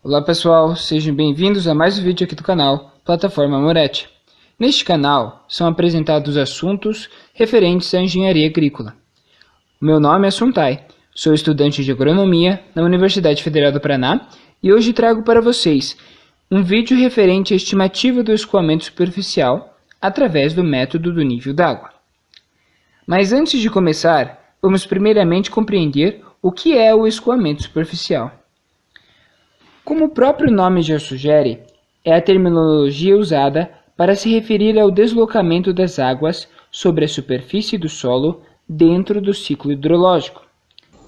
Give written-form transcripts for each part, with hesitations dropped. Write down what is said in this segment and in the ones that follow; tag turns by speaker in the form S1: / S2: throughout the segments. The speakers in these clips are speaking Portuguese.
S1: Olá pessoal, sejam bem-vindos a mais um vídeo aqui do canal Plataforma Moretti. Neste canal são apresentados assuntos referentes à engenharia agrícola. O meu nome é Suntai, sou estudante de agronomia na Universidade Federal do Paraná e hoje trago para vocês um vídeo referente à estimativa do escoamento superficial através do método do nível d'água. Mas antes de começar, vamos primeiramente compreender o que é o escoamento superficial. Como o próprio nome já sugere, é a terminologia usada para se referir ao deslocamento das águas sobre a superfície do solo dentro do ciclo hidrológico.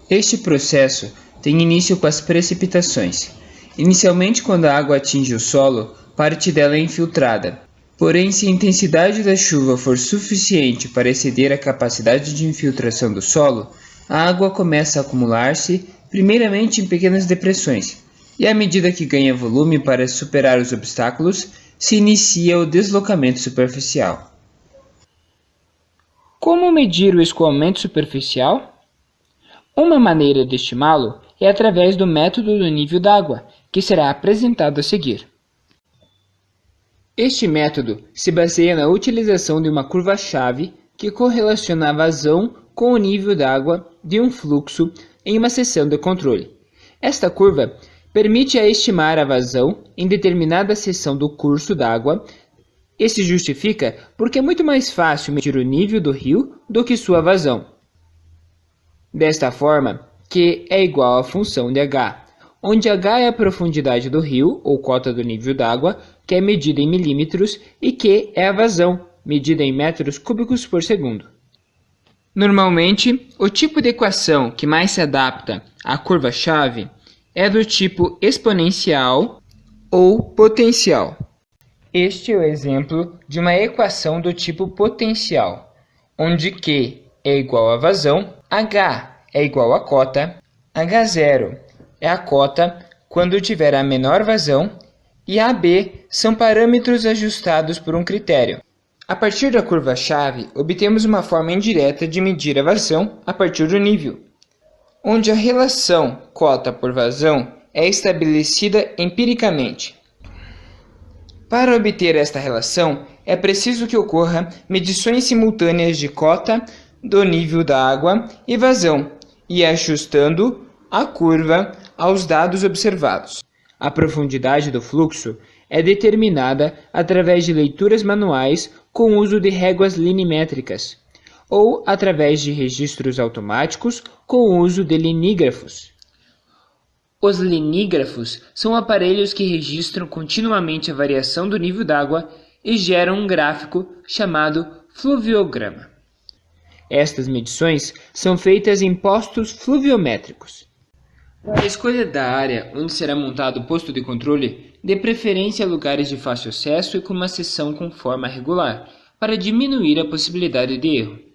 S1: Este processo tem início com as precipitações. Inicialmente, quando a água atinge o solo, parte dela é infiltrada. Porém, se a intensidade da chuva for suficiente para exceder a capacidade de infiltração do solo, a água começa a acumular-se, primeiramente em pequenas depressões. E à medida que ganha volume para superar os obstáculos, se inicia o deslocamento superficial. Como medir o escoamento superficial? Uma maneira de estimá-lo é através do método do nível d'água, que será apresentado a seguir. Este método se baseia na utilização de uma curva-chave que correlaciona a vazão com o nível d'água de um fluxo em uma seção de controle. Esta curva permite estimar a vazão em determinada seção do curso d'água e se justifica porque é muito mais fácil medir o nível do rio do que sua vazão. Desta forma, Q é igual à função de H, onde H é a profundidade do rio, ou cota do nível d'água, que é medida em milímetros, e Q é a vazão, medida em metros cúbicos por segundo. Normalmente, o tipo de equação que mais se adapta à curva-chave é do tipo exponencial ou potencial. Este é o exemplo de uma equação do tipo potencial, onde Q é igual à vazão, H é igual à cota, H0 é a cota quando tiver a menor vazão e AB são parâmetros ajustados por um critério. A partir da curva-chave, obtemos uma forma indireta de medir a vazão a partir do nível, onde a relação cota por vazão é estabelecida empiricamente. Para obter esta relação, é preciso que ocorra medições simultâneas de cota do nível da água e vazão, e ajustando a curva aos dados observados. A profundidade do fluxo é determinada através de leituras manuais com uso de réguas linimétricas, ou através de registros automáticos com o uso de linígrafos. Os linígrafos são aparelhos que registram continuamente a variação do nível d'água e geram um gráfico chamado fluviograma. Estas medições são feitas em postos fluviométricos. Para a escolha da área onde será montado o posto de controle, dê preferência a lugares de fácil acesso e com uma seção com forma regular, para diminuir a possibilidade de erro.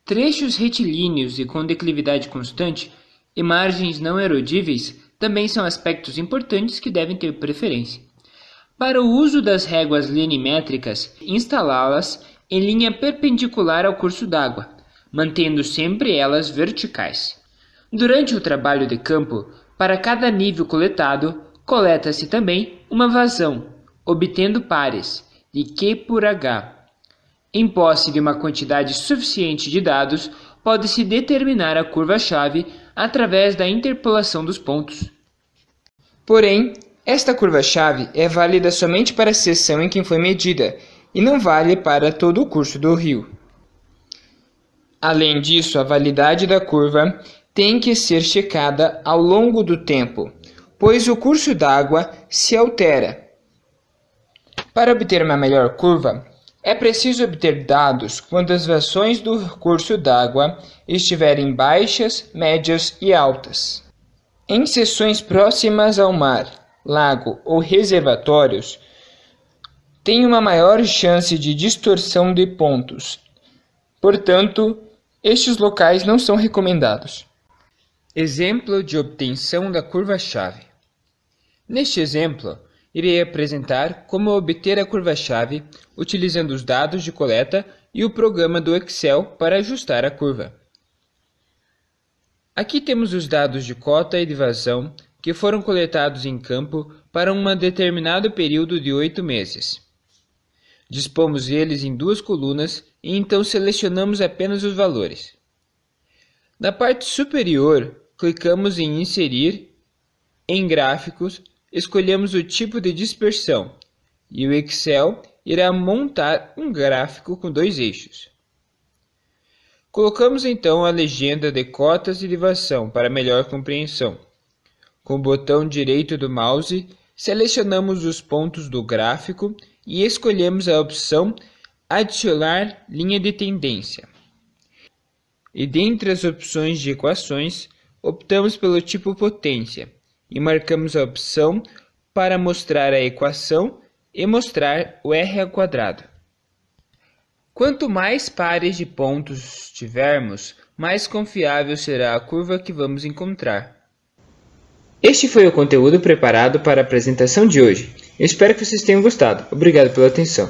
S1: Trechos retilíneos e com declividade constante e margens não erodíveis também são aspectos importantes que devem ter preferência. Para o uso das réguas linimétricas, instalá-las em linha perpendicular ao curso d'água, mantendo sempre elas verticais. Durante o trabalho de campo, para cada nível coletado, coleta-se também uma vazão, obtendo pares de Q por H. Em posse de uma quantidade suficiente de dados, pode-se determinar a curva-chave através da interpolação dos pontos. Porém, esta curva-chave é válida somente para a seção em que foi medida e não vale para todo o curso do rio. Além disso, a validade da curva tem que ser checada ao longo do tempo, pois o curso d'água se altera. Para obter uma melhor curva, é preciso obter dados quando as vazões do curso d'água estiverem baixas, médias e altas. Em seções próximas ao mar, lago ou reservatórios, tem uma maior chance de distorção de pontos. Portanto, estes locais não são recomendados. Exemplo de obtenção da curva-chave. Neste exemplo, irei apresentar como obter a curva-chave utilizando os dados de coleta e o programa do Excel para ajustar a curva. Aqui temos os dados de cota e de vazão que foram coletados em campo para um determinado período de 8 meses. Dispomos eles em duas colunas e então selecionamos apenas os valores. Na parte superior, clicamos em Inserir, em Gráficos, escolhemos o tipo de dispersão e o Excel irá montar um gráfico com 2 eixos. Colocamos então a legenda de cotas e derivação para melhor compreensão. Com o botão direito do mouse, selecionamos os pontos do gráfico e escolhemos a opção Adicionar linha de tendência. E dentre as opções de equações, optamos pelo tipo potência e marcamos a opção para mostrar a equação e mostrar o r². Quanto mais pares de pontos tivermos, mais confiável será a curva que vamos encontrar. Este foi o conteúdo preparado para a apresentação de hoje. Eu espero que vocês tenham gostado. Obrigado pela atenção.